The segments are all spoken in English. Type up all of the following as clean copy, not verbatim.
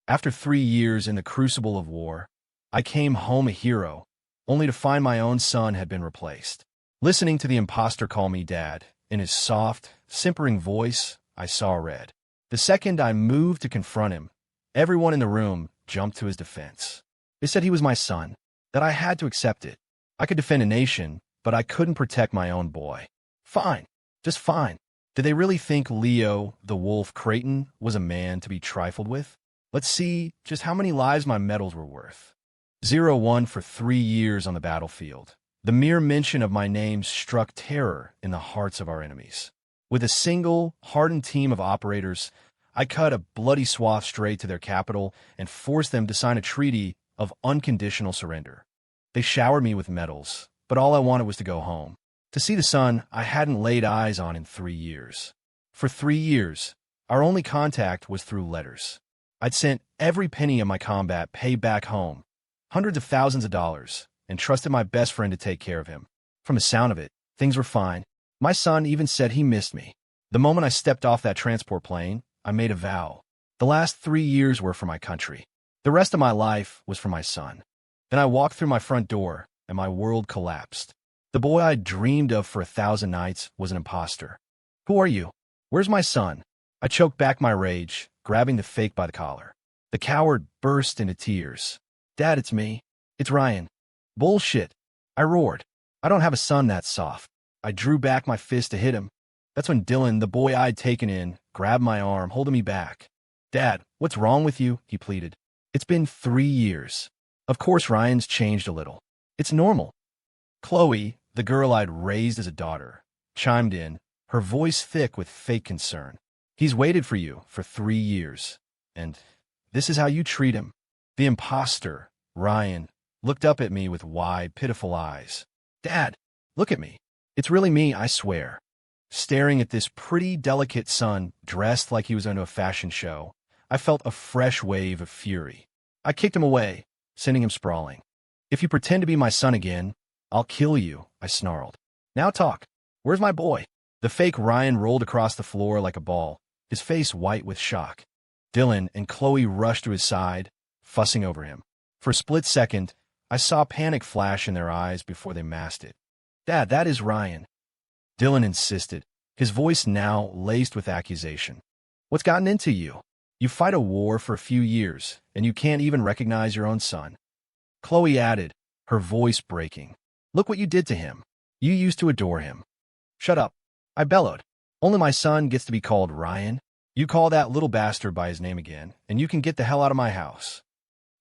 After 3 years in the crucible of war, I came home a hero, only to find my own son had been replaced. Listening to the imposter call me Dad, in his soft, simpering voice, I saw red. The second I moved to confront him, everyone in the room jumped to his defense. They said he was my son, that I had to accept it. I could defend a nation, but I couldn't protect my own boy. Fine, just fine. Did they really think Leo, the wolf Creighton, was a man to be trifled with? Let's see just how many lives my medals were worth. 0-1 for 3 years on the battlefield. The mere mention of my name struck terror in the hearts of our enemies. With a single, hardened team of operators, I cut a bloody swath straight to their capital and forced them to sign a treaty of unconditional surrender. They showered me with medals, but all I wanted was to go home, to see the son I hadn't laid eyes on in 3 years. For 3 years, our only contact was through letters. I'd sent every penny of my combat pay back home, hundreds of thousands of dollars, and trusted my best friend to take care of him. From the sound of it, things were fine. My son even said he missed me. The moment I stepped off that transport plane, I made a vow. The last 3 years were for my country. The rest of my life was for my son. Then I walked through my front door, and my world collapsed. The boy I'd dreamed of for 1,000 nights was an imposter. Who are you? Where's my son? I choked back my rage, grabbing the fake by the collar. The coward burst into tears. Dad, it's me. It's Ryan. Bullshit. I roared. I don't have a son that soft. I drew back my fist to hit him. That's when Dylan, the boy I'd taken in, grabbed my arm, holding me back. Dad, what's wrong with you? He pleaded. It's been 3 years. Of course Ryan's changed a little. It's normal. Chloe, the girl I'd raised as a daughter, chimed in, her voice thick with fake concern. He's waited for you for 3 years, and this is how you treat him. The imposter, Ryan, looked up at me with wide, pitiful eyes. Dad, look at me. It's really me, I swear. Staring at this pretty, delicate son dressed like he was into a fashion show, I felt a fresh wave of fury. I kicked him away, sending him sprawling. If you pretend to be my son again, I'll kill you, I snarled. Now talk. Where's my boy? The fake Ryan rolled across the floor like a ball, his face white with shock. Dylan and Chloe rushed to his side, fussing over him. For a split second, I saw panic flash in their eyes before they masked it. Dad, that is Ryan. Dylan insisted, his voice now laced with accusation. What's gotten into you? You fight a war for a few years, and you can't even recognize your own son. Chloe added, her voice breaking. Look what you did to him. You used to adore him. Shut up, I bellowed. Only my son gets to be called Ryan. You call that little bastard by his name again, and you can get the hell out of my house.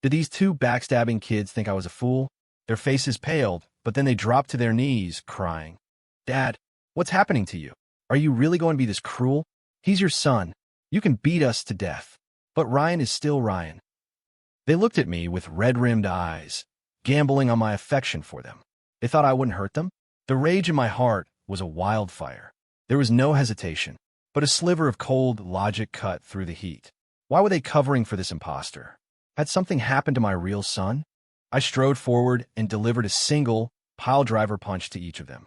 Did these two backstabbing kids think I was a fool? Their faces paled, but then they dropped to their knees, crying. Dad, what's happening to you? Are you really going to be this cruel? He's your son. You can beat us to death. But Ryan is still Ryan. They looked at me with red-rimmed eyes, gambling on my affection for them. They thought I wouldn't hurt them? The rage in my heart was a wildfire. There was no hesitation, but a sliver of cold logic cut through the heat. Why were they covering for this imposter? Had something happened to my real son? I strode forward and delivered a single, pile-driver punch to each of them.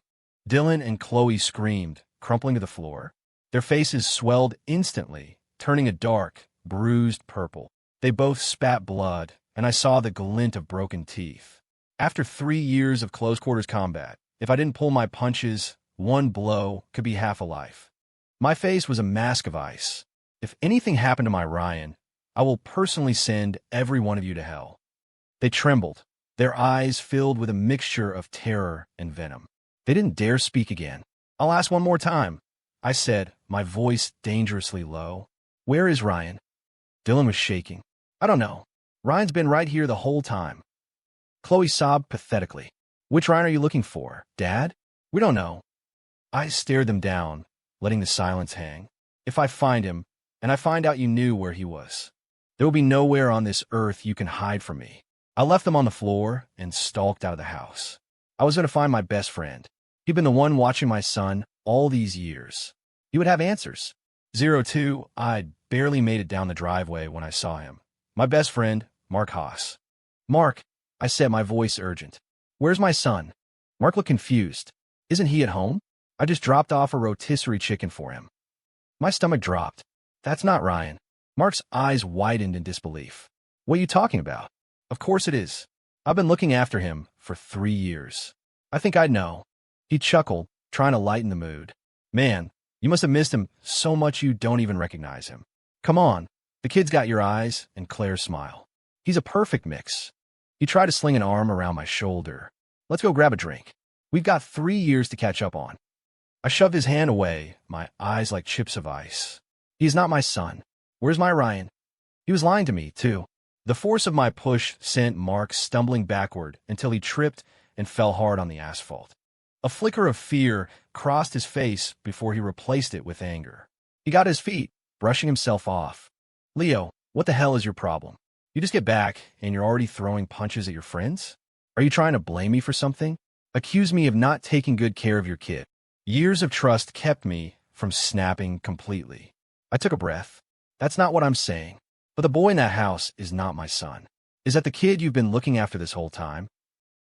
Dylan and Chloe screamed, crumpling to the floor. Their faces swelled instantly, turning a dark, bruised purple. They both spat blood, and I saw the glint of broken teeth. After 3 years of close-quarters combat, if I didn't pull my punches, one blow could be half a life. My face was a mask of ice. If anything happened to my Ryan, I will personally send every one of you to hell. They trembled, their eyes filled with a mixture of terror and venom. They didn't dare speak again. I'll ask one more time, I said, my voice dangerously low. Where is Ryan? Dylan was shaking. I don't know. Ryan's been right here the whole time. Chloe sobbed pathetically. Which Ryan are you looking for, Dad? We don't know. I stared them down, letting the silence hang. If I find him, and I find out you knew where he was, there will be nowhere on this earth you can hide from me. I left them on the floor and stalked out of the house. I was going to find my best friend. He'd been the one watching my son all these years. He would have answers. 02, I'd barely made it down the driveway when I saw him. My best friend, Mark Haas. Mark, I said, my voice urgent. Where's my son? Mark looked confused. Isn't he at home? I just dropped off a rotisserie chicken for him. My stomach dropped. That's not Ryan. Mark's eyes widened in disbelief. What are you talking about? Of course it is. I've been looking after him for 3 years. I think I'd know. He chuckled, trying to lighten the mood. Man, you must have missed him so much you don't even recognize him. Come on, the kid's got your eyes and Claire's smile. He's a perfect mix. He tried to sling an arm around my shoulder. Let's go grab a drink. We've got 3 years to catch up on. I shoved his hand away, my eyes like chips of ice. He's not my son. Where's my Ryan? He was lying to me, too. The force of my push sent Mark stumbling backward until he tripped and fell hard on the asphalt. A flicker of fear crossed his face before he replaced it with anger. He got his feet, brushing himself off. Leo, what the hell is your problem? You just get back and you're already throwing punches at your friends? Are you trying to blame me for something? Accuse me of not taking good care of your kid. Years of trust kept me from snapping completely. I took a breath. That's not what I'm saying. But the boy in that house is not my son. Is that the kid you've been looking after this whole time?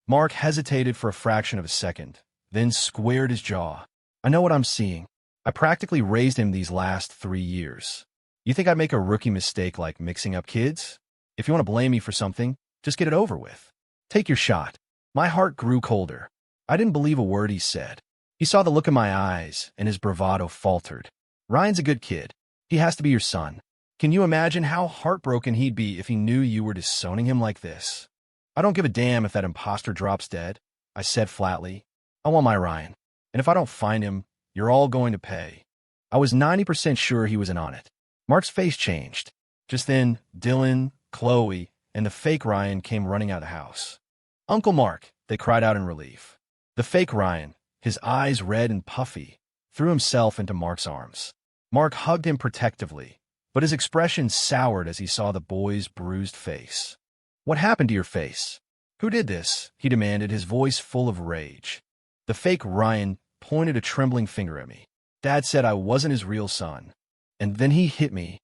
Mark hesitated for a fraction of a second, then squared his jaw. I know what I'm seeing. I practically raised him these last 3 years. You think I'd make a rookie mistake like mixing up kids? If you want to blame me for something, just get it over with. Take your shot. My heart grew colder. I didn't believe a word he said. He saw the look in my eyes, and his bravado faltered. Ryan's a good kid. He has to be your son. Can you imagine how heartbroken he'd be if he knew you were disowning him like this? I don't give a damn if that imposter drops dead, I said flatly. I want my Ryan. And if I don't find him, you're all going to pay. I was 90% sure he was in on it. Mark's face changed. Just then, Dylan, Chloe, and the fake Ryan came running out of the house. Uncle Mark, they cried out in relief. The fake Ryan, his eyes red and puffy, threw himself into Mark's arms. Mark hugged him protectively, but his expression soured as he saw the boy's bruised face. What happened to your face? Who did this? He demanded, his voice full of rage. The fake Ryan pointed a trembling finger at me. Dad said I wasn't his real son. And then he hit me.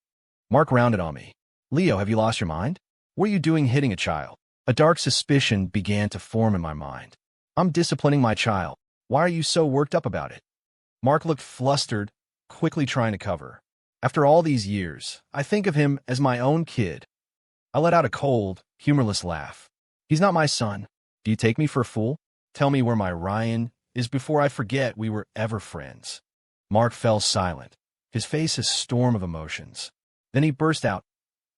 Mark rounded on me. Leo, have you lost your mind? What are you doing hitting a child? A dark suspicion began to form in my mind. I'm disciplining my child. Why are you so worked up about it? Mark looked flustered, quickly trying to cover. After all these years, I think of him as my own kid. I let out a cold, humorless laugh. He's not my son. Do you take me for a fool? Tell me where my Ryan is before I forget we were ever friends. Mark fell silent, his face a storm of emotions. Then he burst out,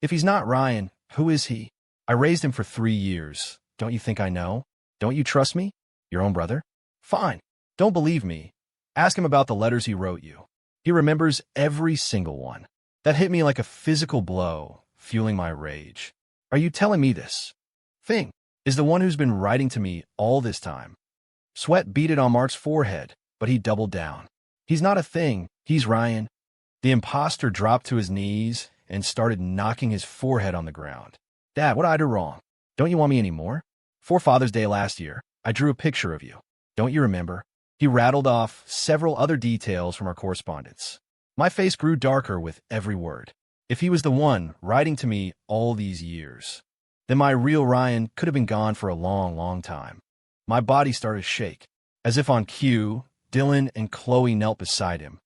If he's not Ryan, who is he? I raised him for 3 years. Don't you think I know? Don't you trust me? Your own brother? Fine. Don't believe me. Ask him about the letters he wrote you. He remembers every single one. That hit me like a physical blow, fueling my rage. Are you telling me this thing is the one who's been writing to me all this time? Sweat beaded on Mark's forehead, but he doubled down. He's not a thing. He's Ryan. The imposter dropped to his knees and started knocking his forehead on the ground. Dad, what did I do wrong? Don't you want me anymore? For Father's Day last year, I drew a picture of you. Don't you remember? He rattled off several other details from our correspondence. My face grew darker with every word. If he was the one writing to me all these years, then my real Ryan could have been gone for a long, long time. My body started to shake. As if on cue, Dylan and Chloe knelt beside him,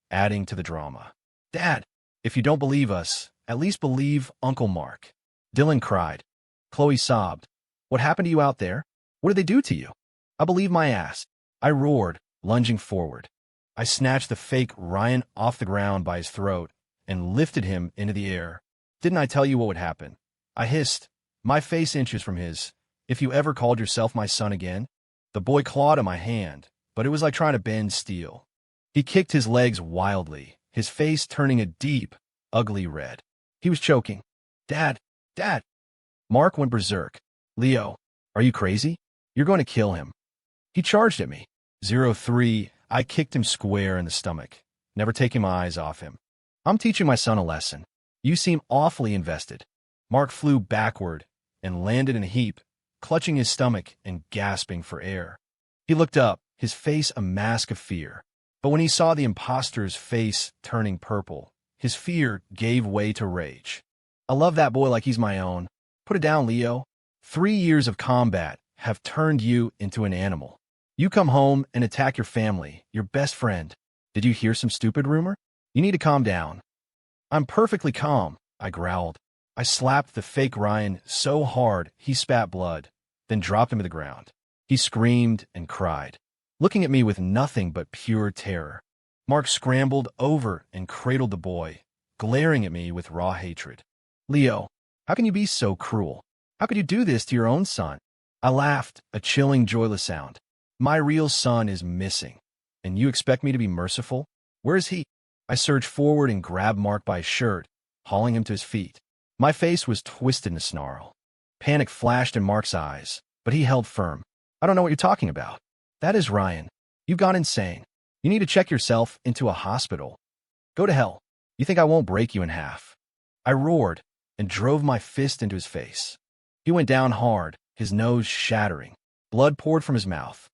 adding to the drama. Dad, if you don't believe us, at least believe Uncle Mark. Dylan cried. Chloe sobbed. What happened to you out there? What did they do to you? I believe my ass. I roared, lunging forward. I snatched the fake Ryan off the ground by his throat and lifted him into the air. Didn't I tell you what would happen? I hissed, my face inches from his. If you ever called yourself my son again? The boy clawed at my hand, but it was like trying to bend steel. He kicked his legs wildly, his face turning a deep, ugly red. He was choking. Dad, Dad. Mark went berserk. Leo, are you crazy? You're going to kill him. He charged at me. 0-3, I kicked him square in the stomach, never taking my eyes off him. I'm teaching my son a lesson. You seem awfully invested. Mark flew backward and landed in a heap, clutching his stomach and gasping for air. He looked up, his face a mask of fear. But when he saw the imposter's face turning purple, his fear gave way to rage. I love that boy like he's my own. Put it down, Leo. 3 years of combat have turned you into an animal. You come home and attack your family, your best friend. Did you hear some stupid rumor? You need to calm down. I'm perfectly calm. I growled. I slapped the fake Ryan so hard he spat blood, then dropped him to the ground. He screamed and cried, looking at me with nothing but pure terror. Mark scrambled over and cradled the boy, glaring at me with raw hatred. Leo, how can you be so cruel? How could you do this to your own son? I laughed, a chilling, joyless sound. My real son is missing, and you expect me to be merciful? Where is he? I surged forward and grabbed Mark by his shirt, hauling him to his feet. My face was twisted in a snarl. Panic flashed in Mark's eyes, but he held firm. I don't know what you're talking about. That is Ryan. You've gone insane. You need to check yourself into a hospital. Go to hell. You think I won't break you in half? I roared and drove my fist into his face. He went down hard, his nose shattering. Blood poured from his mouth.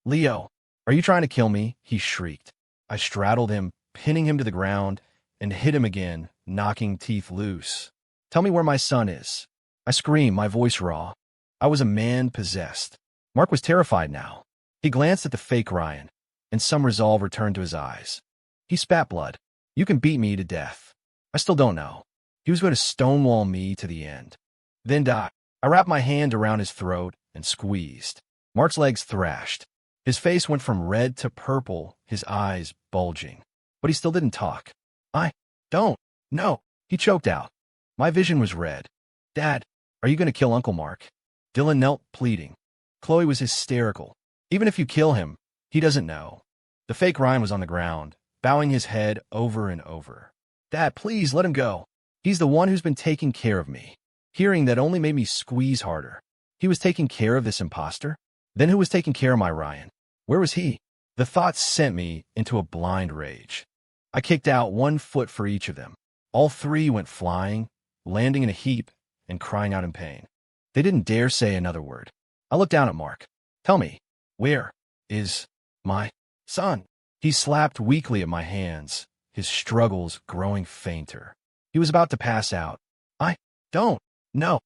Leo, are you trying to kill me? He shrieked. I straddled him, pinning him to the ground, and hit him again, knocking teeth loose. Tell me where my son is. I screamed, my voice raw. I was a man possessed. Mark was terrified now. He glanced at the fake Ryan, and some resolve returned to his eyes. He spat blood. You can beat me to death. I still don't know. He was going to stonewall me to the end. Then die. I wrapped my hand around his throat and squeezed. Mark's legs thrashed. His face went from red to purple, his eyes bulging. But he still didn't talk. I don't know. He choked out. My vision was red. Dad, are you going to kill Uncle Mark? Dylan knelt, pleading. Chloe was hysterical. Even if you kill him, he doesn't know. The fake Ryan was on the ground, bowing his head over and over. Dad, please let him go. He's the one who's been taking care of me. Hearing that only made me squeeze harder. He was taking care of this imposter? Then who was taking care of my Ryan? Where was he? The thoughts sent me into a blind rage. I kicked out 1 foot for each of them. All 3 went flying, landing in a heap, and crying out in pain. They didn't dare say another word. I looked down at Mark. Tell me, where is my son? He slapped weakly at my hands, his struggles growing fainter. He was about to pass out. I don't know.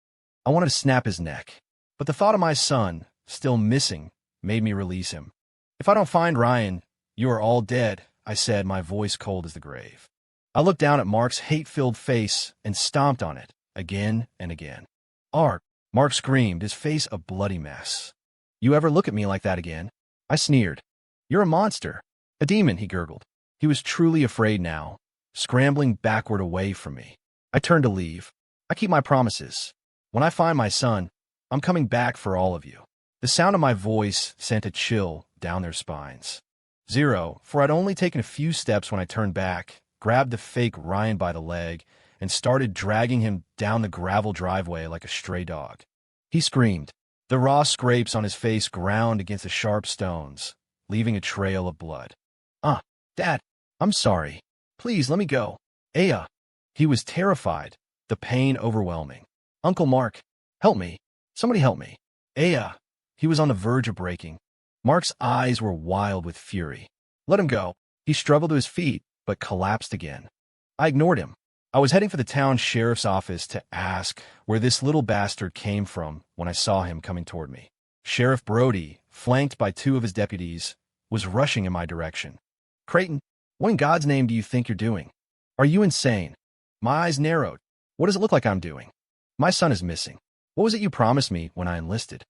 I wanted to snap his neck, but the thought of my son, still missing, made me release him. If I don't find Ryan, you are all dead, I said, my voice cold as the grave. I looked down at Mark's hate-filled face and stomped on it, again and again. Art, Mark screamed, his face a bloody mess. You ever look at me like that again? I sneered. You're a monster. A demon, he gurgled. He was truly afraid now, scrambling backward away from me. I turned to leave. I keep my promises. When I find my son, I'm coming back for all of you. The sound of my voice sent a chill down their spines. 0, for I'd only taken a few steps when I turned back, grabbed the fake Ryan by the leg, and started dragging him down the gravel driveway like a stray dog. He screamed. The raw scrapes on his face ground against the sharp stones, leaving a trail of blood. Dad, I'm sorry. Please let me go. Aya. He was terrified, the pain overwhelming. Uncle Mark, help me. Somebody help me. Aya. He was on the verge of breaking. Mark's eyes were wild with fury. Let him go. He struggled to his feet, but collapsed again. I ignored him. I was heading for the town sheriff's office to ask where this little bastard came from when I saw him coming toward me. Sheriff Brody, flanked by 2 of his deputies, was rushing in my direction. Creighton, what in God's name do you think you're doing? Are you insane? My eyes narrowed. What does it look like I'm doing? My son is missing. What was it you promised me when I enlisted?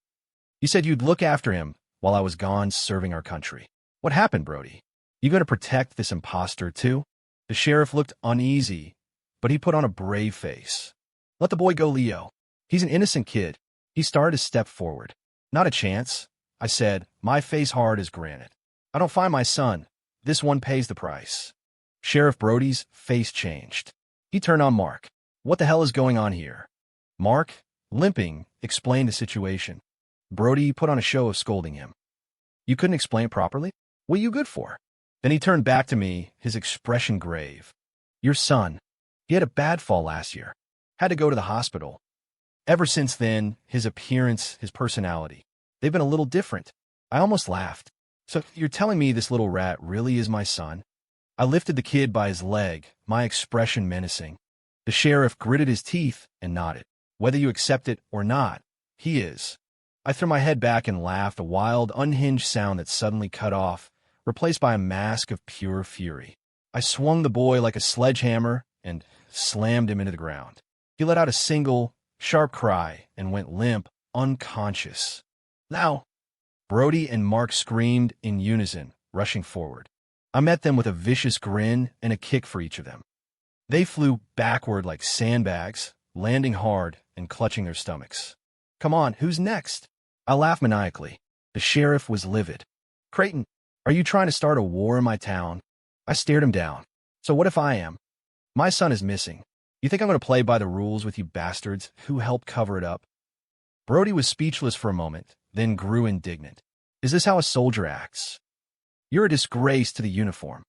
You said you'd look after him while I was gone serving our country. What happened, Brody? You going to protect this imposter too? The sheriff looked uneasy, but he put on a brave face. Let the boy go, Leo. He's an innocent kid. He started to step forward. Not a chance, I said, my face hard as granite. I don't find my son. This one pays the price. Sheriff Brody's face changed. He turned on Mark. What the hell is going on here? Mark, limping, explained the situation. Brody put on a show of scolding him. You couldn't explain it properly? What are you good for? Then he turned back to me, his expression grave. Your son. He had a bad fall last year. Had to go to the hospital. Ever since then, his appearance, his personality, they've been a little different. I almost laughed. So you're telling me this little rat really is my son? I lifted the kid by his leg, my expression menacing. The sheriff gritted his teeth and nodded. Whether you accept it or not, he is. I threw my head back and laughed, a wild, unhinged sound that suddenly cut off, replaced by a mask of pure fury. I swung the boy like a sledgehammer, and slammed him into the ground. He let out a single, sharp cry and went limp, unconscious. Now! Brody and Mark screamed in unison, rushing forward. I met them with a vicious grin and a kick for each of them. They flew backward like sandbags, landing hard and clutching their stomachs. Come on, who's next? I laughed maniacally. The sheriff was livid. Creighton, are you trying to start a war in my town? I stared him down. So what if I am? My son is missing. You think I'm going to play by the rules with you bastards who helped cover it up? Brody was speechless for a moment, then grew indignant. Is this how a soldier acts? You're a disgrace to the uniform.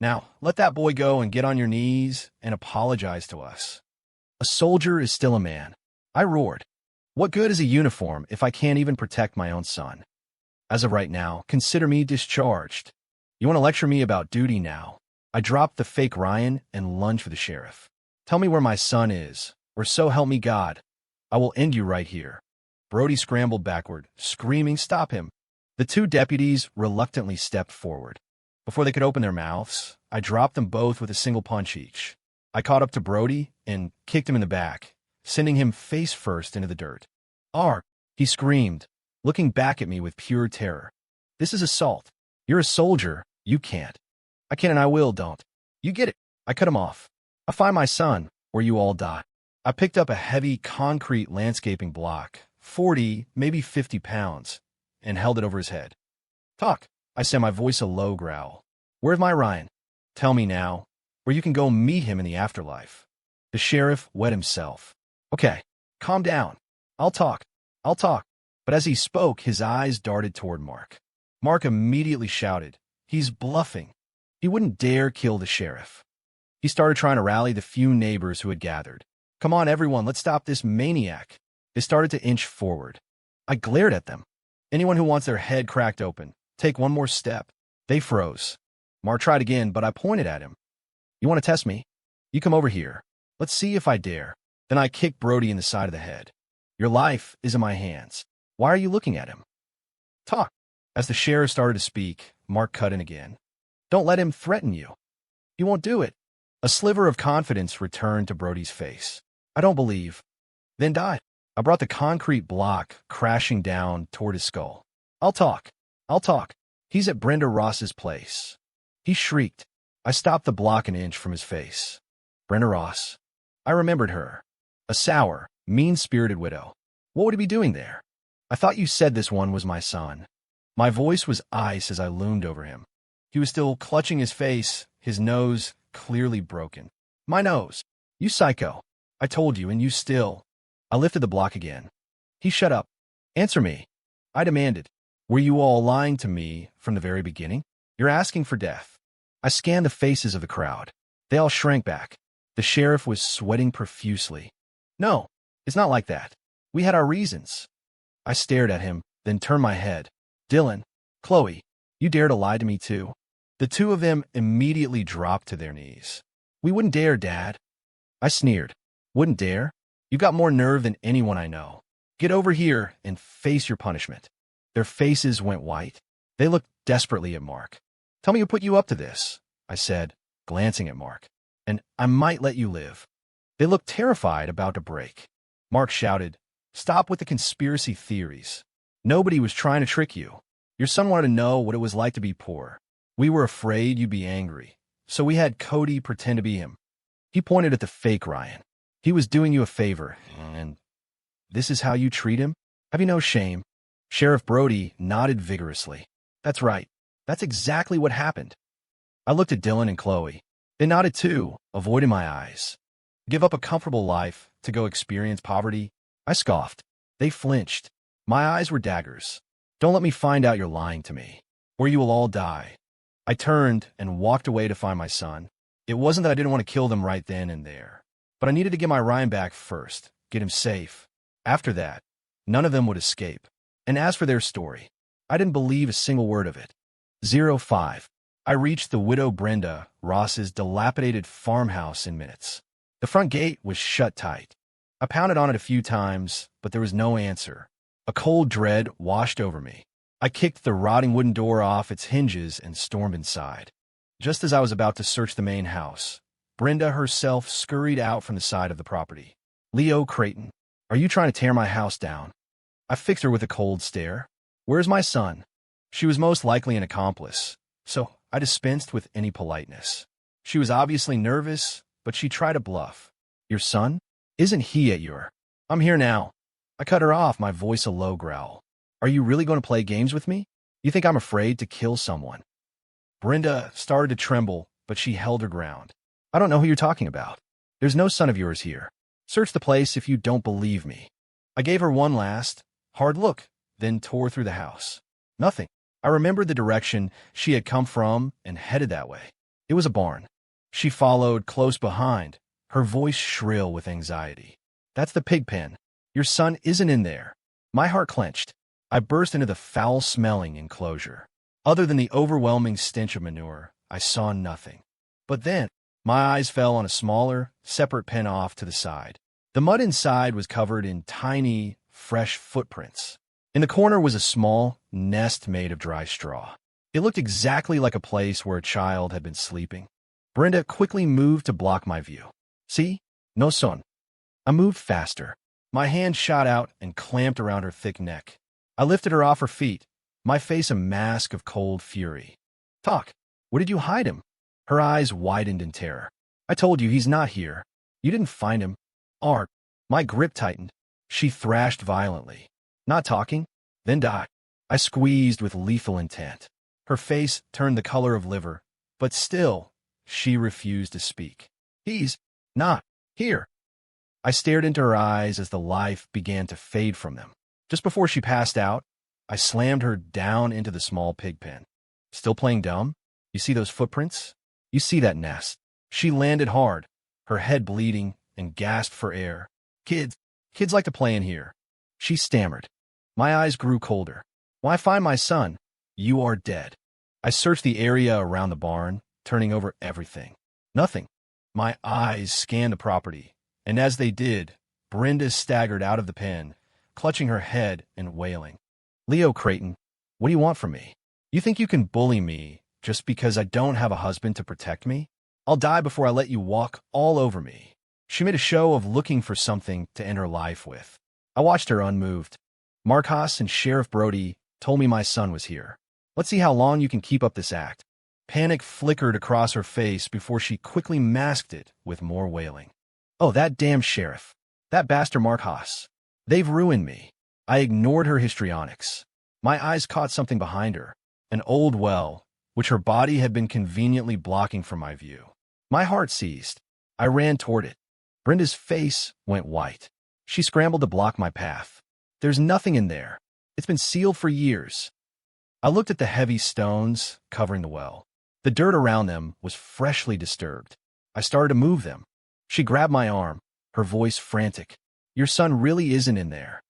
Now, let that boy go and get on your knees and apologize to us. A soldier is still a man. I roared. What good is a uniform if I can't even protect my own son? As of right now, consider me discharged. You want to lecture me about duty now? I dropped the fake Ryan and lunged for the sheriff. Tell me where my son is, or so help me God. I will end you right here. Brody scrambled backward, screaming, "Stop him!" The two deputies reluctantly stepped forward. Before they could open their mouths, I dropped them both with a single punch each. I caught up to Brody and kicked him in the back, sending him face first into the dirt. "Arg!" he screamed, looking back at me with pure terror. "This is assault. You're a soldier. You can't." "I can and I will, don't. You get it." I cut him off. "I'll find my son, or you all die." I picked up a heavy concrete landscaping block, 40, maybe 50 pounds, and held it over his head. "Talk," I said, my voice a low growl. "Where's my Ryan? Tell me now, or you can go meet him in the afterlife." The sheriff wet himself. "Okay, calm down. I'll talk. But as he spoke, his eyes darted toward Mark. Mark immediately shouted, "He's bluffing. He wouldn't dare kill the sheriff." He started trying to rally the few neighbors who had gathered. "Come on, everyone, let's stop this maniac." They started to inch forward. I glared at them. Anyone who wants their head cracked open, take one more step. They froze. Mark tried again, but I pointed at him. "You want to test me? You come over here. Let's see if I dare." Then I kicked Brody in the side of the head. "Your life is in my hands. Why are you looking at him? Talk." As the sheriff started to speak, Mark cut in again. "Don't let him threaten you. He won't do it." A sliver of confidence returned to Brody's face. "I don't believe." Then died. I brought the concrete block crashing down toward his skull. I'll talk. He's at Brenda Ross's place." He shrieked. I stopped the block an inch from his face. Brenda Ross. I remembered her. A sour, mean-spirited widow. What would he be doing there? "I thought you said this one was my son." My voice was ice as I loomed over him. He was still clutching his face, his nose clearly broken. "My nose. You psycho. I told you, and you still." I lifted the block again. He shut up. "Answer me," I demanded. "Were you all lying to me from the very beginning? You're asking for death." I scanned the faces of the crowd. They all shrank back. The sheriff was sweating profusely. "No, it's not like that. We had our reasons." I stared at him, then turned my head. "Dylan, Chloe, you dare to lie to me too?" The two of them immediately dropped to their knees. "We wouldn't dare, Dad." I sneered. "Wouldn't dare? You've got more nerve than anyone I know. Get over here and face your punishment." Their faces went white. They looked desperately at Mark. "Tell me who put you up to this," I said, glancing at Mark. "And I might let you live." They looked terrified, about to break. Mark shouted, "Stop with the conspiracy theories. Nobody was trying to trick you. Your son wanted to know what it was like to be poor. We were afraid you'd be angry, so we had Cody pretend to be him." He pointed at the fake Ryan. "He was doing you a favor, and this is how you treat him? Have you no shame?" Sheriff Brody nodded vigorously. "That's right. That's exactly what happened." I looked at Dylan and Chloe. They nodded too, avoiding my eyes. "Give up a comfortable life to go experience poverty?" I scoffed. They flinched. My eyes were daggers. "Don't let me find out you're lying to me, or you will all die." I turned and walked away to find my son. It wasn't that I didn't want to kill them right then and there, but I needed to get my Ryan back first, get him safe. After that, none of them would escape. And as for their story, I didn't believe a single word of it. 05. I reached the widow Brenda Ross's dilapidated farmhouse in minutes. The front gate was shut tight. I pounded on it a few times, but there was no answer. A cold dread washed over me. I kicked the rotting wooden door off its hinges and stormed inside. Just as I was about to search the main house, Brenda herself scurried out from the side of the property. Leo Creighton, are you trying to tear my house down? I fixed her with a cold stare. Where's my son? She was most likely an accomplice, so I dispensed with any politeness. She was obviously nervous, but she tried to bluff. Your son? Isn't he at your... I'm here now. I cut her off, my voice a low growl. Are you really going to play games with me? You think I'm afraid to kill someone? Brenda started to tremble, but she held her ground. I don't know who you're talking about. There's no son of yours here. Search the place if you don't believe me. I gave her one last, hard look, then tore through the house. Nothing. I remembered the direction she had come from and headed that way. It was a barn. She followed close behind, her voice shrill with anxiety. That's the pig pen. Your son isn't in there. My heart clenched. I burst into the foul-smelling enclosure. Other than the overwhelming stench of manure, I saw nothing. But then, my eyes fell on a smaller, separate pen off to the side. The mud inside was covered in tiny, fresh footprints. In the corner was a small nest made of dry straw. It looked exactly like a place where a child had been sleeping. Brenda quickly moved to block my view. See? No son. I moved faster. My hand shot out and clamped around her thick neck. I lifted her off her feet, my face a mask of cold fury. Talk. Where did you hide him? Her eyes widened in terror. I told you he's not here. You didn't find him. Art. My grip tightened. She thrashed violently. Not talking? Then die. I squeezed with lethal intent. Her face turned the color of liver, but still, she refused to speak. He's not here. I stared into her eyes as the life began to fade from them. Just before she passed out, I slammed her down into the small pig pen. Still playing dumb? You see those footprints? You see that nest? She landed hard, her head bleeding, and gasped for air. Kids like to play in here. She stammered. My eyes grew colder. Why find my son? You are dead. I searched the area around the barn, turning over everything. Nothing. My eyes scanned the property, and as they did, Brenda staggered out of the pen, clutching her head and wailing. Leo Creighton, what do you want from me? You think you can bully me just because I don't have a husband to protect me? I'll die before I let you walk all over me. She made a show of looking for something to end her life with. I watched her unmoved. Marcos and Sheriff Brody told me my son was here. Let's see how long you can keep up this act. Panic flickered across her face before she quickly masked it with more wailing. Oh, that damn sheriff. That bastard Marcos. They've ruined me. I ignored her histrionics. My eyes caught something behind her, an old well, which her body had been conveniently blocking from my view. My heart seized. I ran toward it. Brenda's face went white. She scrambled to block my path. There's nothing in there. It's been sealed for years. I looked at the heavy stones covering the well. The dirt around them was freshly disturbed. I started to move them. She grabbed my arm, her voice frantic. Your son really isn't in there.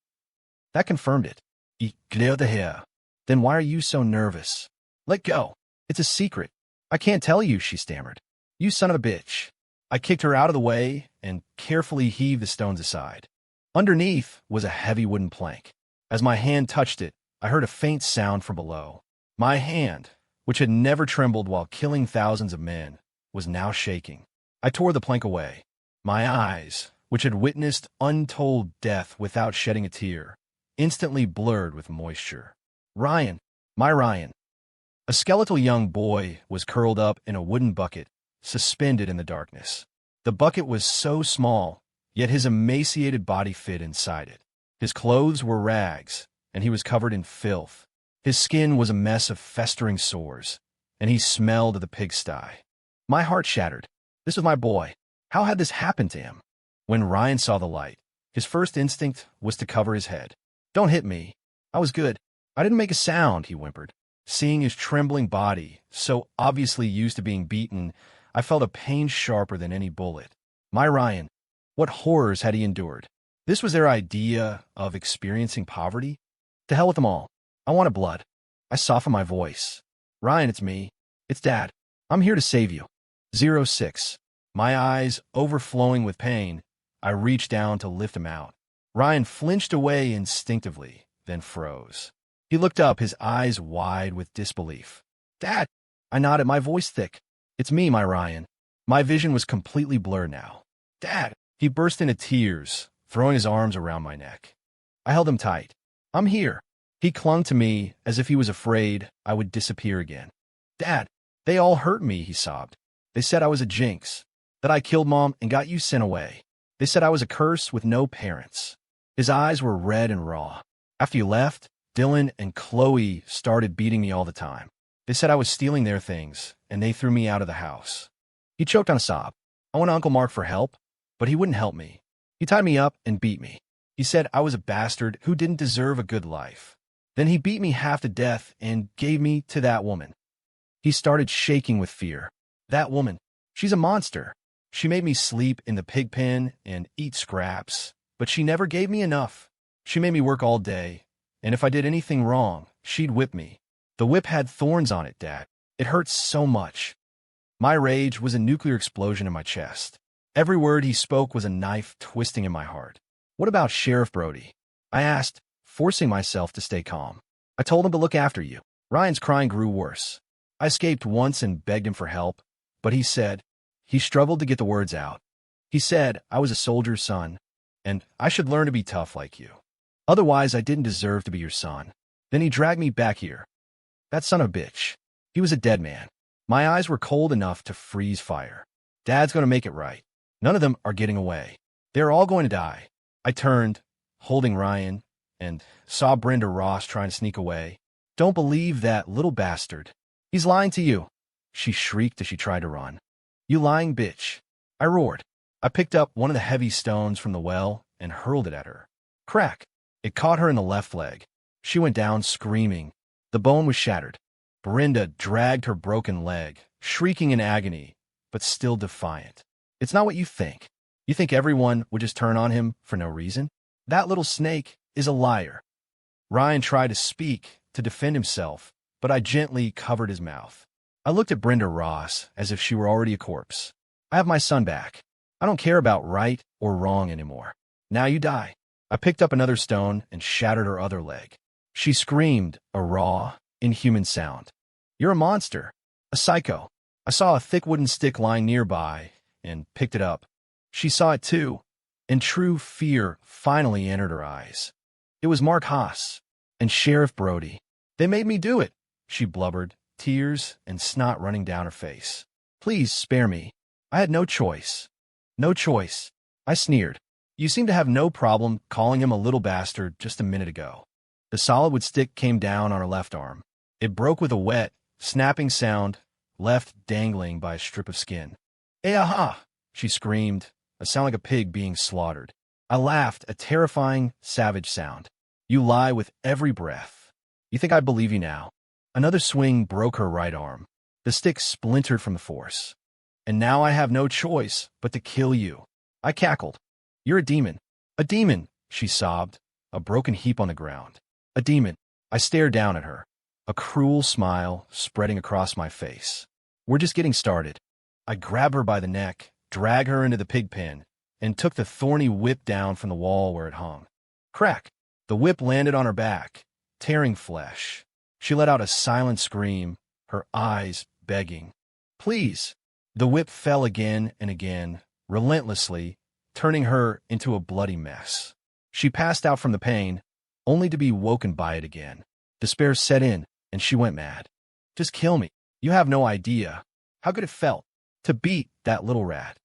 That confirmed it. Clear the hair. Then why are you so nervous? Let go. It's a secret. I can't tell you, she stammered. You son of a bitch. I kicked her out of the way and carefully heaved the stones aside. Underneath was a heavy wooden plank. As my hand touched it, I heard a faint sound from below. My hand, which had never trembled while killing thousands of men, was now shaking. I tore the plank away. My eyes, which had witnessed untold death without shedding a tear, instantly blurred with moisture. Ryan, my Ryan. A skeletal young boy was curled up in a wooden bucket, suspended in the darkness. The bucket was so small, yet his emaciated body fit inside it. His clothes were rags, and he was covered in filth. His skin was a mess of festering sores, and he smelled of the pigsty. My heart shattered. This was my boy. How had this happened to him? When Ryan saw the light, his first instinct was to cover his head. Don't hit me. I was good. I didn't make a sound, he whimpered. Seeing his trembling body, so obviously used to being beaten, I felt a pain sharper than any bullet. My Ryan. What horrors had he endured? This was their idea of experiencing poverty? To hell with them all. I wanted blood. I softened my voice. Ryan, it's me. It's Dad. I'm here to save you. 06. My eyes overflowing with pain, I reached down to lift him out. Ryan flinched away instinctively, then froze. He looked up, his eyes wide with disbelief. Dad! I nodded, my voice thick. It's me, my Ryan. My vision was completely blurred now. Dad! He burst into tears, throwing his arms around my neck. I held him tight. I'm here. He clung to me as if he was afraid I would disappear again. Dad, they all hurt me, he sobbed. They said I was a jinx, that I killed Mom and got you sent away. They said I was a curse with no parents. His eyes were red and raw. After you left, Dylan and Chloe started beating me all the time. They said I was stealing their things, and they threw me out of the house. He choked on a sob. I went to Uncle Mark for help, but he wouldn't help me. He tied me up and beat me. He said I was a bastard who didn't deserve a good life. Then he beat me half to death and gave me to that woman. He started shaking with fear. That woman, she's a monster. She made me sleep in the pig pen and eat scraps, but she never gave me enough. She made me work all day, and if I did anything wrong, she'd whip me. The whip had thorns on it, Dad. It hurt so much. My rage was a nuclear explosion in my chest. Every word he spoke was a knife twisting in my heart. What about Sheriff Brody? I asked, forcing myself to stay calm. I told him to look after you. Ryan's crying grew worse. I escaped once and begged him for help, but he struggled to get the words out. He said I was a soldier's son, and I should learn to be tough like you. Otherwise, I didn't deserve to be your son. Then he dragged me back here. That son of a bitch. He was a dead man. My eyes were cold enough to freeze fire. Dad's going to make it right. None of them are getting away. They're all going to die. I turned, holding Ryan, and saw Brenda Ross trying to sneak away. Don't believe that little bastard. He's lying to you, she shrieked as she tried to run. You lying bitch. I roared. I picked up one of the heavy stones from the well and hurled it at her. Crack. It caught her in the left leg. She went down screaming. The bone was shattered. Brenda dragged her broken leg, shrieking in agony, but still defiant. It's not what you think. You think everyone would just turn on him for no reason? That little snake is a liar. Ryan tried to speak, to defend himself, but I gently covered his mouth. I looked at Brenda Ross as if she were already a corpse. I have my son back. I don't care about right or wrong anymore. Now you die. I picked up another stone and shattered her other leg. She screamed, a raw, inhuman sound. You're a monster. A psycho. I saw a thick wooden stick lying nearby and picked it up. She saw it too, and true fear finally entered her eyes. It was Mark Haas and Sheriff Brody. They made me do it, she blubbered, tears and snot running down her face. Please spare me. I had no choice. No choice. I sneered. You seem to have no problem calling him a little bastard just a minute ago. The solid wood stick came down on her left arm. It broke with a wet, snapping sound, left dangling by a strip of skin. Eh-aha! She screamed, a sound like a pig being slaughtered. I laughed, a terrifying, savage sound. You lie with every breath. You think I believe you now? Another swing broke her right arm. The stick splintered from the force. And now I have no choice but to kill you. I cackled. You're a demon. A demon, she sobbed, a broken heap on the ground. A demon. I stared down at her, a cruel smile spreading across my face. We're just getting started. I grabbed her by the neck, dragged her into the pig pen, and took the thorny whip down from the wall where it hung. Crack! The whip landed on her back, tearing flesh. She let out a silent scream, her eyes begging. Please! The whip fell again and again, relentlessly, turning her into a bloody mess. She passed out from the pain, only to be woken by it again. Despair set in, and she went mad. Just kill me. You have no idea how good it felt to beat that little rat.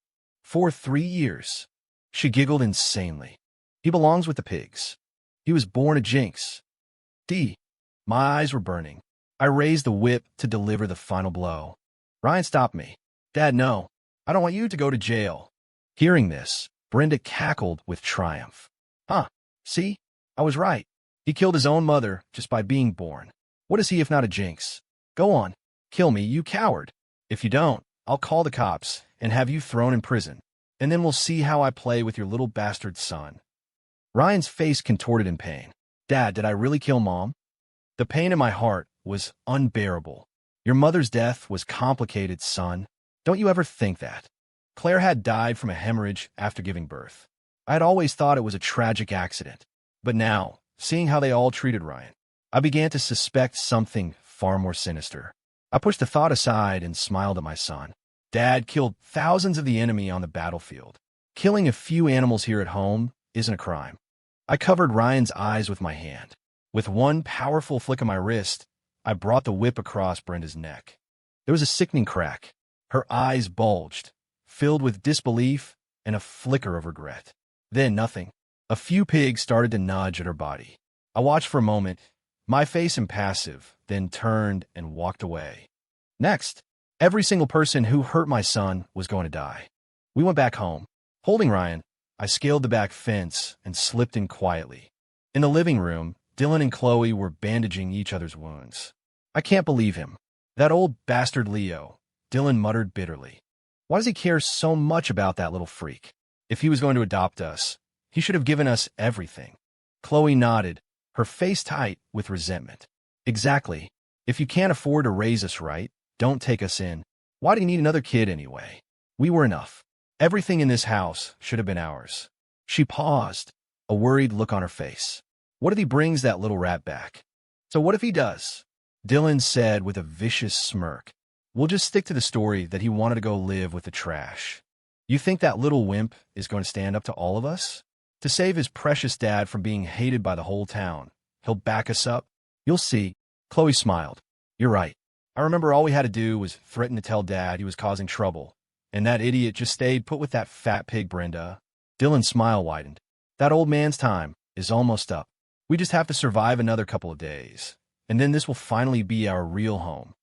For 3 years. She giggled insanely. He belongs with the pigs. He was born a jinx. My eyes were burning. I raised the whip to deliver the final blow. Ryan stopped me. Dad, no. I don't want you to go to jail. Hearing this, Brenda cackled with triumph. Huh, see? I was right. He killed his own mother just by being born. What is he if not a jinx? Go on. Kill me, you coward. If you don't, I'll call the cops and have you thrown in prison. And then we'll see how I play with your little bastard son. Ryan's face contorted in pain. Dad, did I really kill Mom? The pain in my heart was unbearable. Your mother's death was complicated, son. Don't you ever think that? Claire had died from a hemorrhage after giving birth. I had always thought it was a tragic accident. But now, seeing how they all treated Ryan, I began to suspect something far more sinister. I pushed the thought aside and smiled at my son. Dad killed thousands of the enemy on the battlefield. Killing a few animals here at home isn't a crime. I covered Ryan's eyes with my hand. With one powerful flick of my wrist, I brought the whip across Brenda's neck. There was a sickening crack. Her eyes bulged, filled with disbelief and a flicker of regret. Then nothing. A few pigs started to nudge at her body. I watched for a moment, my face impassive, then turned and walked away. Next, every single person who hurt my son was going to die. We went back home. Holding Ryan, I scaled the back fence and slipped in quietly. In the living room, Dylan and Chloe were bandaging each other's wounds. I can't believe him. That old bastard Leo, Dylan muttered bitterly. Why does he care so much about that little freak? If he was going to adopt us, he should have given us everything. Chloe nodded, her face tight with resentment. Exactly. If you can't afford to raise us right, don't take us in. Why do you need another kid anyway? We were enough. Everything in this house should have been ours. She paused, a worried look on her face. What if he brings that little rat back? So what if he does? Dylan said with a vicious smirk. We'll just stick to the story that he wanted to go live with the trash. You think that little wimp is going to stand up to all of us? To save his precious dad from being hated by the whole town, he'll back us up? You'll see. Chloe smiled. You're right. I remember all we had to do was threaten to tell Dad he was causing trouble, and that idiot just stayed put with that fat pig, Brenda. Dylan's smile widened. That old man's time is almost up. We just have to survive another couple of days, and then this will finally be our real home.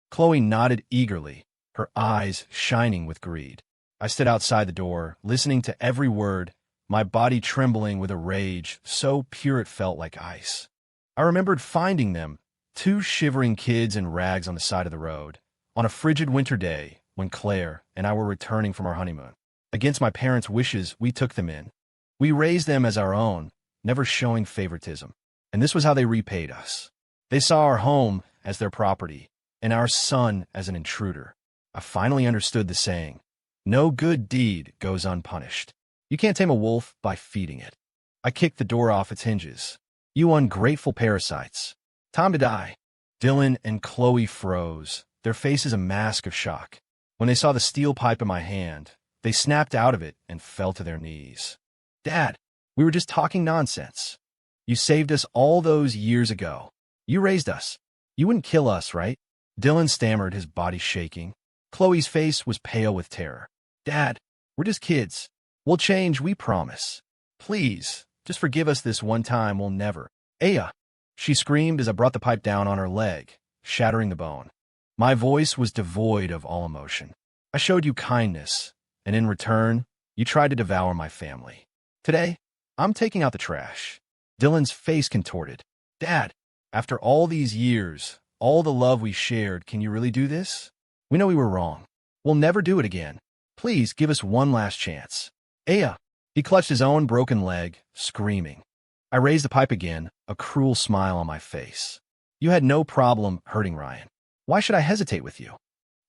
Chloe nodded eagerly, her eyes shining with greed. I stood outside the door, listening to every word, my body trembling with a rage so pure it felt like ice. I remembered finding them, two shivering kids in rags on the side of the road, on a frigid winter day when Claire and I were returning from our honeymoon. Against my parents' wishes, we took them in. We raised them as our own, never showing favoritism. And this was how they repaid us. They saw our home as their property, and our son as an intruder. I finally understood the saying, no good deed goes unpunished. You can't tame a wolf by feeding it. I kicked the door off its hinges. You ungrateful parasites. Time to die. Dylan and Chloe froze, their faces a mask of shock. When they saw the steel pipe in my hand, they snapped out of it and fell to their knees. Dad, we were just talking nonsense. You saved us all those years ago. You raised us. You wouldn't kill us, right? Dylan stammered, his body shaking. Chloe's face was pale with terror. Dad, we're just kids. We'll change, we promise. Please, just forgive us this one time. We'll never. Aya, she screamed as I brought the pipe down on her leg, shattering the bone. My voice was devoid of all emotion. I showed you kindness, and in return, you tried to devour my family. Today, I'm taking out the trash. Dylan's face contorted. Dad, after all these years, all the love we shared, can you really do this? We know we were wrong. We'll never do it again. Please give us one last chance. Aya. He clutched his own broken leg, screaming. I raised the pipe again, a cruel smile on my face. You had no problem hurting Ryan. Why should I hesitate with you?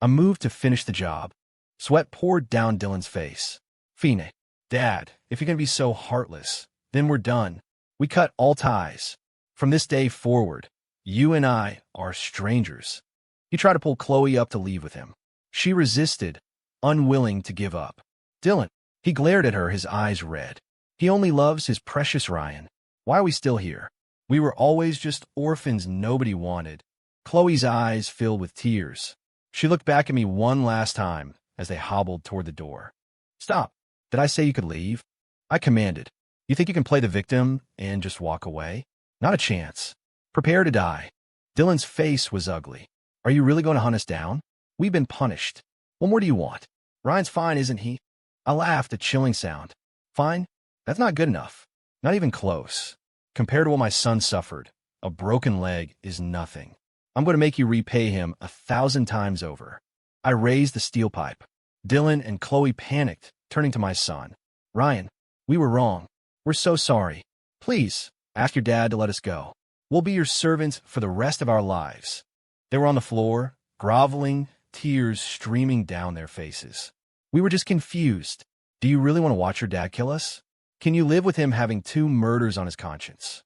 I moved to finish the job. Sweat poured down Dylan's face. Fine. Dad, if you're going to be so heartless, then we're done. We cut all ties. From this day forward, you and I are strangers. He tried to pull Chloe up to leave with him. She resisted, unwilling to give up. Dylan, he glared at her, his eyes red. He only loves his precious Ryan. Why are we still here? We were always just orphans nobody wanted. Chloe's eyes filled with tears. She looked back at me one last time as they hobbled toward the door. Stop. Did I say you could leave? I commanded. You think you can play the victim and just walk away? Not a chance. Prepare to die. Dylan's face was ugly. Are you really going to hunt us down? We've been punished. What more do you want? Ryan's fine, isn't he? I laughed, a chilling sound. Fine? That's not good enough. Not even close. Compared to what my son suffered, a broken leg is nothing. I'm going to make you repay him 1,000 times over. I raised the steel pipe. Dylan and Chloe panicked, turning to my son. Ryan, we were wrong. We're so sorry. Please, ask your dad to let us go. We'll be your servants for the rest of our lives. They were on the floor, groveling, tears streaming down their faces. We were just confused. Do you really want to watch your dad kill us? Can you live with him having 2 murders on his conscience?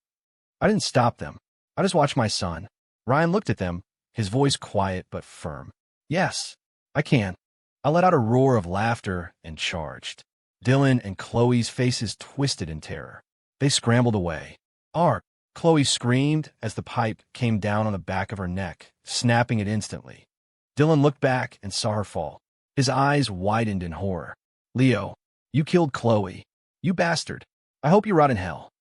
I didn't stop them. I just watched my son. Ryan looked at them, his voice quiet but firm. Yes, I can. I let out a roar of laughter and charged. Dylan and Chloe's faces twisted in terror. They scrambled away. "Ark!" Chloe screamed as the pipe came down on the back of her neck, snapping it instantly. Dylan looked back and saw her fall. His eyes widened in horror. "Leo, you killed Chloe. You bastard. I hope you rot in hell."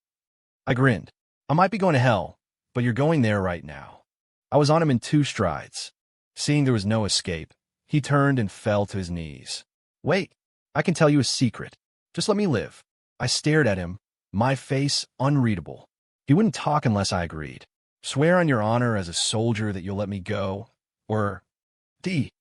I grinned. "I might be going to hell, but you're going there right now." I was on him in 2 strides. Seeing there was no escape, he turned and fell to his knees. "Wait, I can tell you a secret. Just let me live." I stared at him, my face unreadable. He wouldn't talk unless I agreed. "Swear on your honor as a soldier that you'll let me go, or D."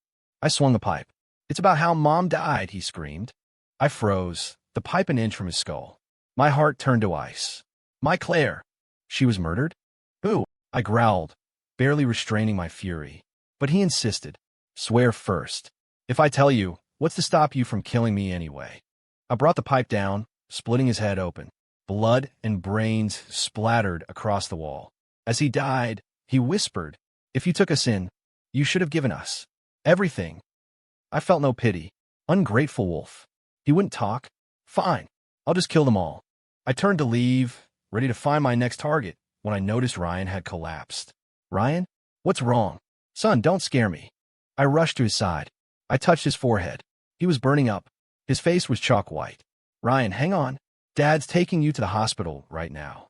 I swung the pipe. "It's about how Mom died," he screamed. I froze, the pipe an inch from his skull. My heart turned to ice. "My Claire. She was murdered?" "Who?" I growled, barely restraining my fury. But he insisted. "Swear first. If I tell you, what's to stop you from killing me anyway?" I brought the pipe down, splitting his head open. Blood and brains splattered across the wall. As he died, he whispered, "If you took us in, you should have given us everything." I felt no pity. Ungrateful wolf. He wouldn't talk. "Fine. I'll just kill them all." I turned to leave, ready to find my next target, when I noticed Ryan had collapsed. "Ryan? What's wrong?" "Son, don't scare me." I rushed to his side. I touched his forehead. He was burning up. His face was chalk white. "Ryan, hang on. Dad's taking you to the hospital right now."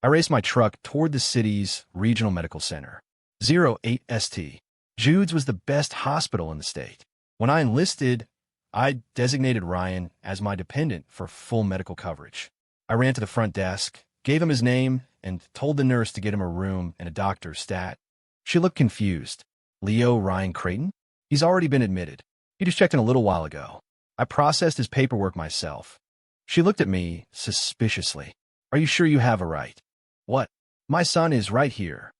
I raced my truck toward the city's regional medical center. 08ST. Jude's was the best hospital in the state. When I enlisted, I designated Ryan as my dependent for full medical coverage. I ran to the front desk, gave him his name, and told the nurse to get him a room and a doctor's stat. She looked confused. "Leo Ryan Creighton? He's already been admitted. He just checked in a little while ago." I processed his paperwork myself. She looked at me suspiciously. "Are you sure you have a right?" "What? My son is right here."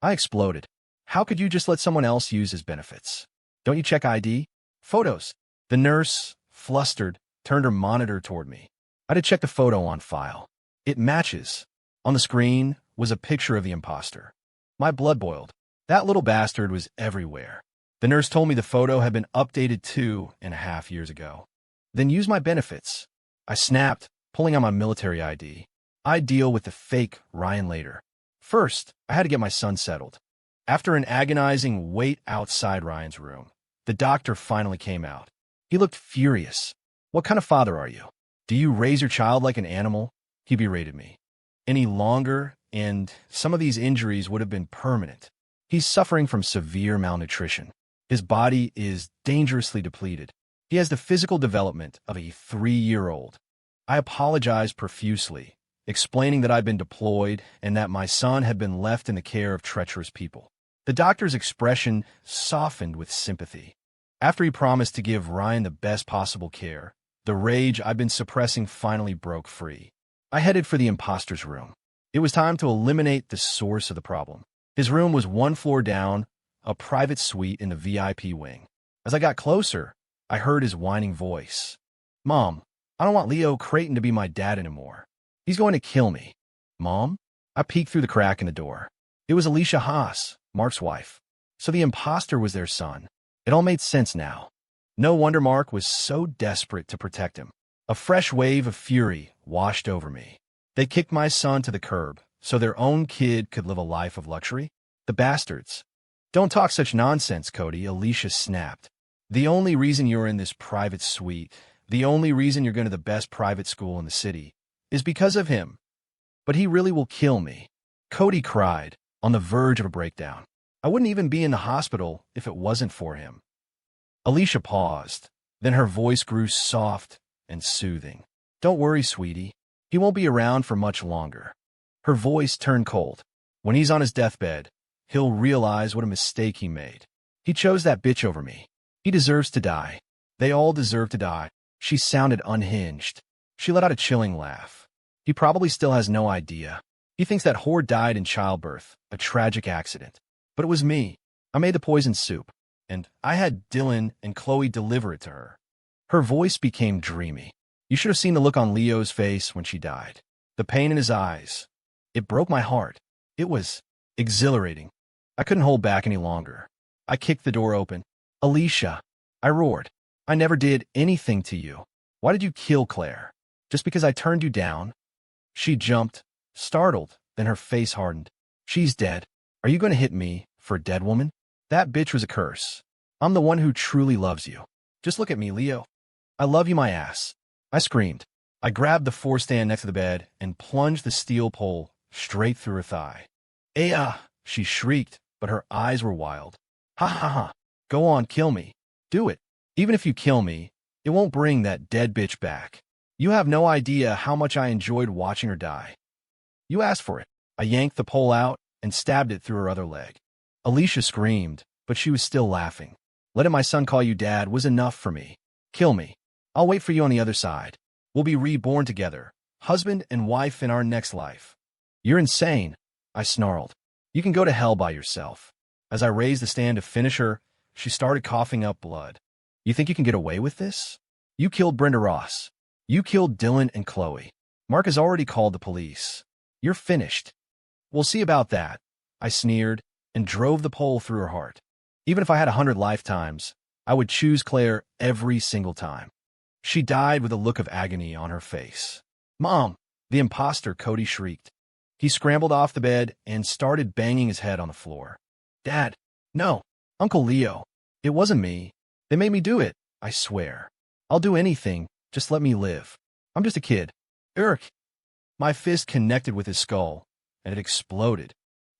I exploded. "How could you just let someone else use his benefits? Don't you check ID? Photos?" The nurse, flustered, turned her monitor toward me. I had to check the photo on file. "It matches." On the screen was a picture of the imposter. My blood boiled. That little bastard was everywhere. The nurse told me the photo had been updated 2.5 years ago. "Then use my benefits." I snapped, pulling out my military ID. I'd deal with the fake Ryan later. First, I had to get my son settled. After an agonizing wait outside Ryan's room, the doctor finally came out. He looked furious. "What kind of father are you? Do you raise your child like an animal?" He berated me. "Any longer, and some of these injuries would have been permanent. He's suffering from severe malnutrition. His body is dangerously depleted. He has the physical development of a 3-year-old. I apologized profusely, explaining that I'd been deployed and that my son had been left in the care of treacherous people. The doctor's expression softened with sympathy. After he promised to give Ryan the best possible care, the rage I'd been suppressing finally broke free. I headed for the imposter's room. It was time to eliminate the source of the problem. His room was 1 floor down, a private suite in the VIP wing. As I got closer, I heard his whining voice. "Mom, I don't want Leo Creighton to be my dad anymore. He's going to kill me." "Mom?" I peeked through the crack in the door. It was Alicia Haas, Mark's wife. So the imposter was their son. It all made sense now. No wonder Mark was so desperate to protect him. A fresh wave of fury washed over me. They kicked my son to the curb so their own kid could live a life of luxury? The bastards. "Don't talk such nonsense, Cody," Alicia snapped. "The only reason you're in this private suite, the only reason you're going to the best private school in the city, is because of him. But he really will kill me." Cody cried, on the verge of a breakdown. "I wouldn't even be in the hospital if it wasn't for him." Alicia paused. Then her voice grew soft and soothing. "Don't worry, sweetie. He won't be around for much longer." Her voice turned cold. "When he's on his deathbed, he'll realize what a mistake he made. He chose that bitch over me. He deserves to die. They all deserve to die." She sounded unhinged. She let out a chilling laugh. "He probably still has no idea. He thinks that whore died in childbirth, a tragic accident. But it was me. I made the poison soup, and I had Dylan and Chloe deliver it to her." Her voice became dreamy. "You should have seen the look on Leo's face when she died. The pain in his eyes. It broke my heart. It was exhilarating. I couldn't hold back any longer. I kicked the door open. "Alicia." I roared. I never did anything to you. Why did you kill Claire? Just because I turned you down? She jumped, startled, then her face hardened. She's dead. Are you going to hit me for a dead woman? That bitch was a curse. I'm the one who truly loves you. Just look at me, Leo. I love you, my ass. I screamed. I grabbed the floor stand next to the bed and plunged the steel pole straight through her thigh. She shrieked, but her eyes were wild. Ha ha ha. Go on, kill me. Do it. Even if you kill me, it won't bring that dead bitch back. You have no idea how much I enjoyed watching her die. You asked for it. I yanked the pole out and stabbed it through her other leg. Alicia screamed, but she was still laughing. Letting my son call you dad was enough for me. Kill me. I'll wait for you on the other side. We'll be reborn together, husband and wife in our next life. You're insane, I snarled. You can go to hell by yourself. As I raised the stand to finish her, she started coughing up blood. You think you can get away with this? You killed Brenda Ross. You killed Dylan and Chloe. Mark has already called the police. You're finished. We'll see about that, I sneered and drove the pole through her heart. Even if I had 100 lifetimes, I would choose Claire every single time. She died with a look of agony on her face. Mom, the imposter, Cody shrieked. He scrambled off the bed and started banging his head on the floor. Dad, no, Uncle Leo, it wasn't me. They made me do it, I swear. I'll do anything, just let me live. I'm just a kid. Eric. My fist connected with his skull, and it exploded.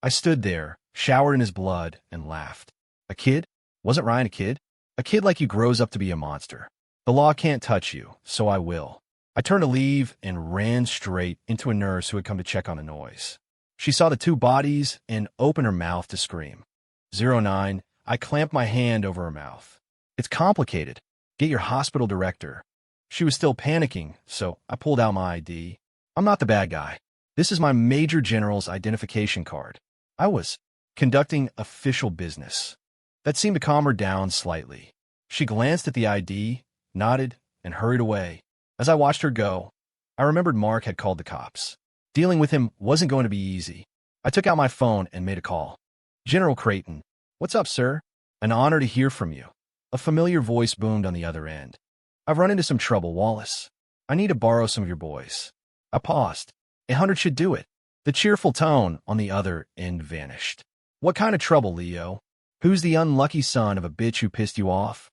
I stood there, showered in his blood, and laughed. A kid? Wasn't Ryan a kid? A kid like you grows up to be a monster. The law can't touch you, so I will. I turned to leave and ran straight into a nurse who had come to check on the noise. She saw the two bodies and opened her mouth to scream. 09, I clamped my hand over her mouth. It's complicated. Get your hospital director. She was still panicking, so I pulled out my ID. I'm not the bad guy. This is my Major General's identification card. I was conducting official business. That seemed to calm her down slightly. She glanced at the ID, nodded, and hurried away. As I watched her go, I remembered Mark had called the cops. Dealing with him wasn't going to be easy. I took out my phone and made a call. General Creighton. What's up, sir? An honor to hear from you. A familiar voice boomed on the other end. I've run into some trouble, Wallace. I need to borrow some of your boys. I paused. 100 should do it. The cheerful tone on the other end vanished. What kind of trouble, Leo? Who's the unlucky son of a bitch who pissed you off?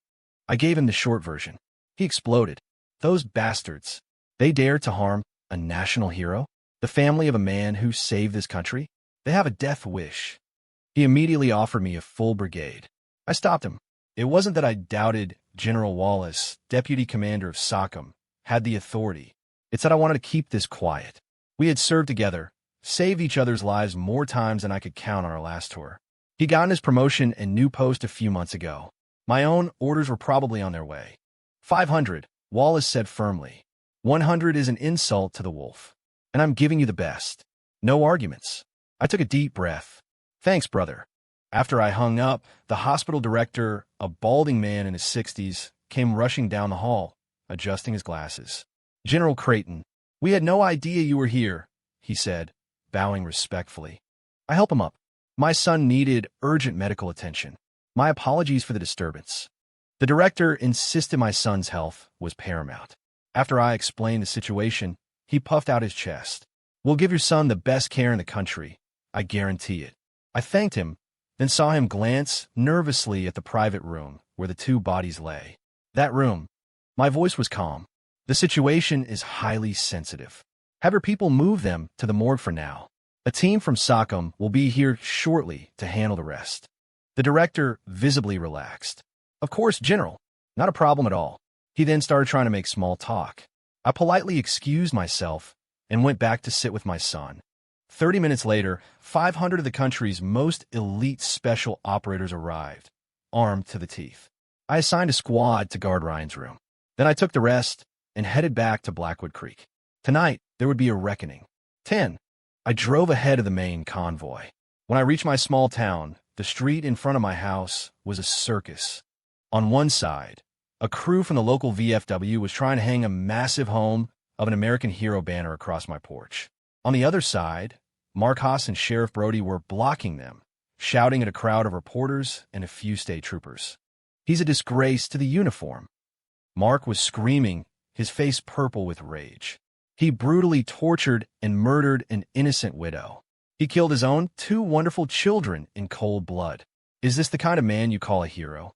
I gave him the short version. He exploded. Those bastards. They dare to harm a national hero? The family of a man who saved this country? They have a death wish. He immediately offered me a full brigade. I stopped him. It wasn't that I doubted General Wallace, deputy commander of SOCOM, had the authority. It's that I wanted to keep this quiet. We had served together, saved each other's lives more times than I could count on our last tour. He got his promotion and new post a few months ago. My own orders were probably on their way. 500, Wallace said firmly. 100 is an insult to the wolf. And I'm giving you the best. No arguments. I took a deep breath. Thanks, brother. After I hung up, the hospital director, a balding man in his 60s, came rushing down the hall, adjusting his glasses. General Creighton, we had no idea you were here, he said, bowing respectfully. I helped him up. My son needed urgent medical attention. My apologies for the disturbance. The director insisted my son's health was paramount. After I explained the situation, he puffed out his chest. We'll give your son the best care in the country. I guarantee it. I thanked him, then saw him glance nervously at the private room where the two bodies lay. That room. My voice was calm. The situation is highly sensitive. Have your people move them to the morgue for now. A team from SOCOM will be here shortly to handle the rest. The director visibly relaxed. Of course, General. Not a problem at all. He then started trying to make small talk. I politely excused myself and went back to sit with my son. 30 minutes later, 500 of the country's most elite special operators arrived, armed to the teeth. I assigned a squad to guard Ryan's room. Then I took the rest and headed back to Blackwood Creek. Tonight, there would be a reckoning. 10. I drove ahead of the main convoy. When I reached my small town, the street in front of my house was a circus. On one side, a crew from the local VFW was trying to hang a massive home of an American hero banner across my porch. On the other side, Mark Haas and Sheriff Brody were blocking them, shouting at a crowd of reporters and a few state troopers. He's a disgrace to the uniform. Mark was screaming, his face purple with rage. He brutally tortured and murdered an innocent widow. He killed his own 2 wonderful children in cold blood. Is this the kind of man you call a hero?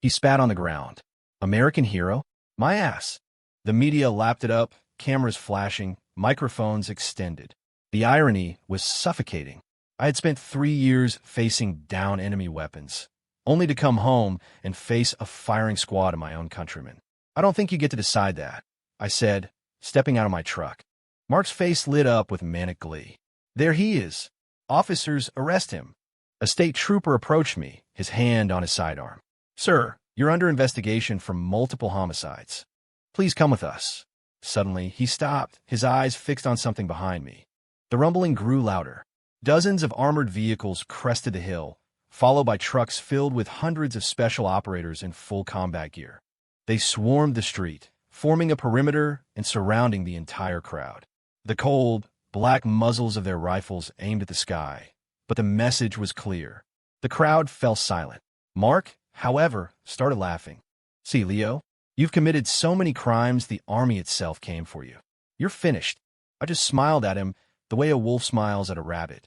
He spat on the ground. American hero? My ass. The media lapped it up, cameras flashing, microphones extended. The irony was suffocating. I had spent 3 years facing down enemy weapons, only to come home and face a firing squad of my own countrymen. I don't think you get to decide that, I said, stepping out of my truck. Mark's face lit up with manic glee. There he is. Officers, arrest him. A state trooper approached me, his hand on his sidearm. Sir, you're under investigation for multiple homicides. Please come with us. Suddenly, he stopped, his eyes fixed on something behind me. The rumbling grew louder. Dozens of armored vehicles crested the hill, followed by trucks filled with hundreds of special operators in full combat gear. They swarmed the street, forming a perimeter and surrounding the entire crowd. The cold, black muzzles of their rifles aimed at the sky, but the message was clear. The crowd fell silent. Mark, however, started laughing. See, Leo, you've committed so many crimes the army itself came for you. You're finished. I just smiled at him the way a wolf smiles at a rabbit.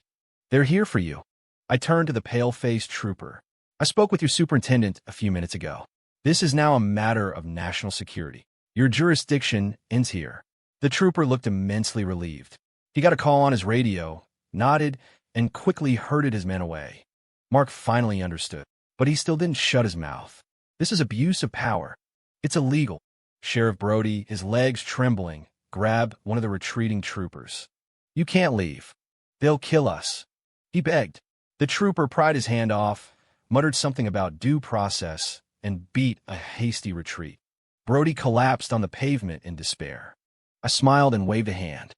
They're here for you. I turned to the pale-faced trooper. I spoke with your superintendent a few minutes ago. This is now a matter of national security. Your jurisdiction ends here. The trooper looked immensely relieved. He got a call on his radio, nodded, and quickly herded his men away. Mark finally understood, but he still didn't shut his mouth. This is abuse of power. It's illegal. Sheriff Brody, his legs trembling, grabbed one of the retreating troopers. You can't leave. They'll kill us. He begged. The trooper pried his hand off, muttered something about due process, and beat a hasty retreat. Brody collapsed on the pavement in despair. I smiled and waved a hand.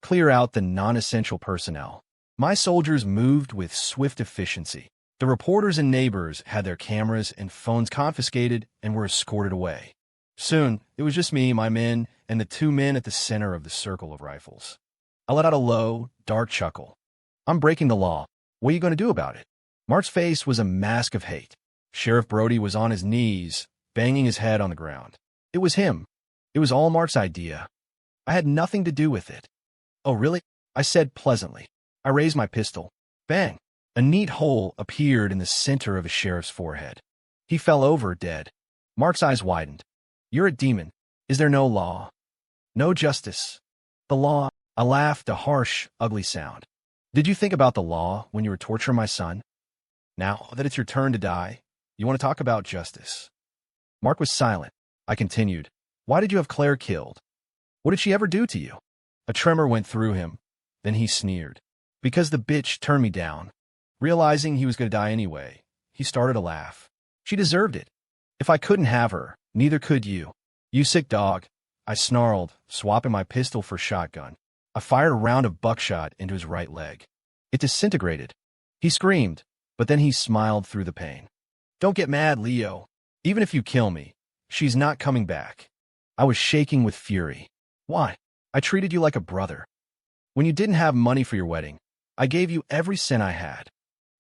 Clear out the non-essential personnel. My soldiers moved with swift efficiency. The reporters and neighbors had their cameras and phones confiscated and were escorted away. Soon, it was just me, my men, and the 2 men at the center of the circle of rifles. I let out a low, dark chuckle. I'm breaking the law. What are you going to do about it? Mark's face was a mask of hate. Sheriff Brody was on his knees, banging his head on the ground. It was him. It was all Mark's idea. I had nothing to do with it. Oh, really? I said pleasantly. I raised my pistol. Bang! A neat hole appeared in the center of a sheriff's forehead. He fell over dead. Mark's eyes widened. You're a demon. Is there no law? No justice? The law? I laughed, a harsh, ugly sound. Did you think about the law when you were torturing my son? Now that it's your turn to die, you want to talk about justice. Mark was silent. I continued. Why did you have Claire killed? What did she ever do to you? A tremor went through him. Then he sneered. Because the bitch turned me down. Realizing he was going to die anyway, he started to laugh. She deserved it. If I couldn't have her, neither could you. You sick dog. I snarled, swapping my pistol for shotgun. I fired a round of buckshot into his right leg. It disintegrated. He screamed, but then he smiled through the pain. Don't get mad, Leo. Even if you kill me, she's not coming back. I was shaking with fury. Why? I treated you like a brother. When you didn't have money for your wedding, I gave you every cent I had.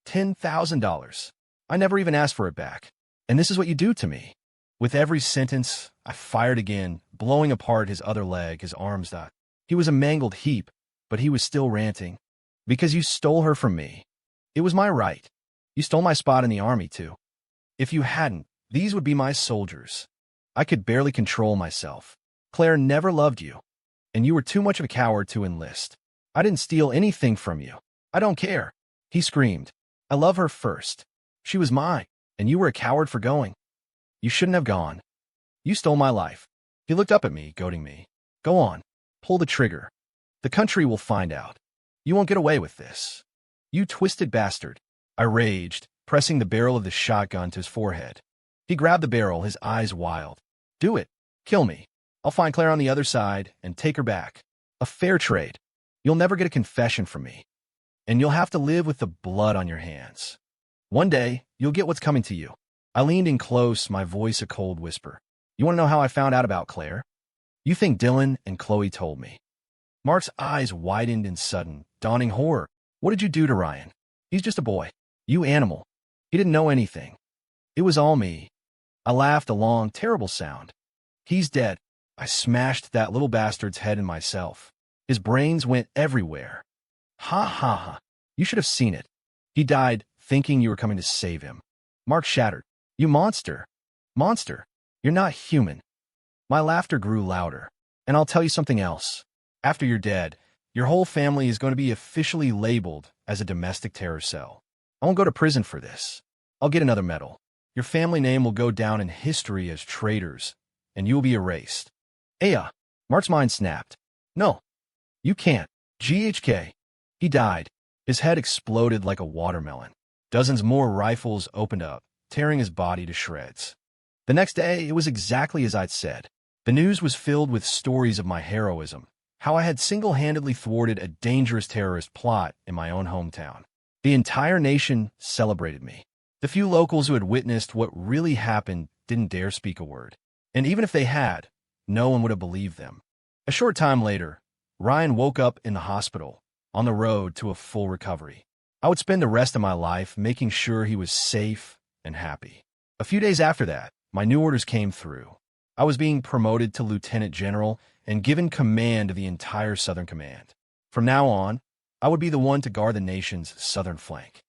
$10,000. I never even asked for it back. And this is what you do to me. With every sentence, I fired again, blowing apart his other leg, his arms dot. He was a mangled heap, but he was still ranting. Because you stole her from me. It was my right. You stole my spot in the army, too. If you hadn't, these would be my soldiers. I could barely control myself. Claire never loved you. And you were too much of a coward to enlist. I didn't steal anything from you. I don't care. He screamed. I love her first. She was mine, and you were a coward for going. You shouldn't have gone. You stole my life. He looked up at me, goading me. Go on. Pull the trigger. The country will find out. You won't get away with this. You twisted bastard. I raged, pressing the barrel of the shotgun to his forehead. He grabbed the barrel, his eyes wild. Do it. Kill me. I'll find Claire on the other side and take her back. A fair trade. You'll never get a confession from me. And you'll have to live with the blood on your hands. One day, you'll get what's coming to you. I leaned in close, my voice a cold whisper. You want to know how I found out about Claire? You think Dylan and Chloe told me. Mark's eyes widened in sudden, dawning horror. What did you do to Ryan? He's just a boy. You animal. He didn't know anything. It was all me. I laughed a long, terrible sound. He's dead. I smashed that little bastard's head in myself. His brains went everywhere. Ha ha ha. You should have seen it. He died thinking you were coming to save him. Mark shattered. You monster. Monster. You're not human. My laughter grew louder. And I'll tell you something else. After you're dead, your whole family is going to be officially labeled as a domestic terror cell. I won't go to prison for this. I'll get another medal. Your family name will go down in history as traitors, and you will be erased. Aya. Mark's mind snapped. No. You can't. GHK. He died. His head exploded like a watermelon. Dozens more rifles opened up, tearing his body to shreds. The next day, it was exactly as I'd said. The news was filled with stories of my heroism, how I had single-handedly thwarted a dangerous terrorist plot in my own hometown. The entire nation celebrated me. The few locals who had witnessed what really happened didn't dare speak a word. And even if they had, no one would have believed them. A short time later, Ryan woke up in the hospital, on the road to a full recovery. I would spend the rest of my life making sure he was safe and happy. A few days after that, my new orders came through. I was being promoted to Lieutenant General and given command of the entire Southern Command. From now on, I would be the one to guard the nation's southern flank.